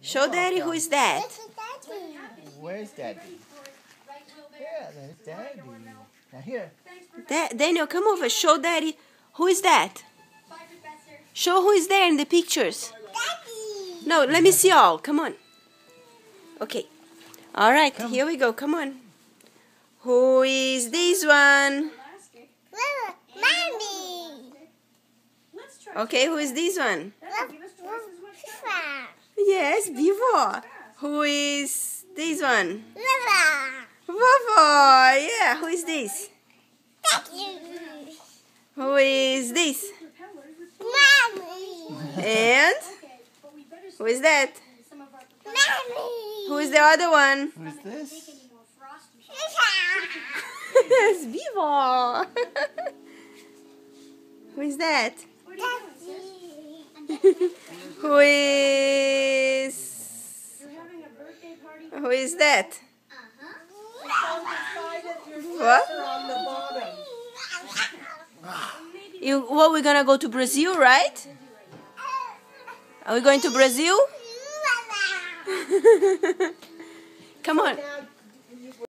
Show Daddy who is that. Where's Daddy? Yeah, there's Daddy. Now here. Daniel, come over. Show Daddy who is that. Show who is there in the pictures. No, let me see all. Come on. Okay. All right, here we go. Come on. Who is this one? Mommy. Okay, who is this one? Yes, Vivo. Who is this one? Vovo. Yeah, who is this? Who is this? Mommy. And who is that? Mommy. Who is the other one? Who is this? Yes, Vivo. Who is that? Who is that? What? What, we're gonna go to Brazil, right? Are we going to Brazil? Come on.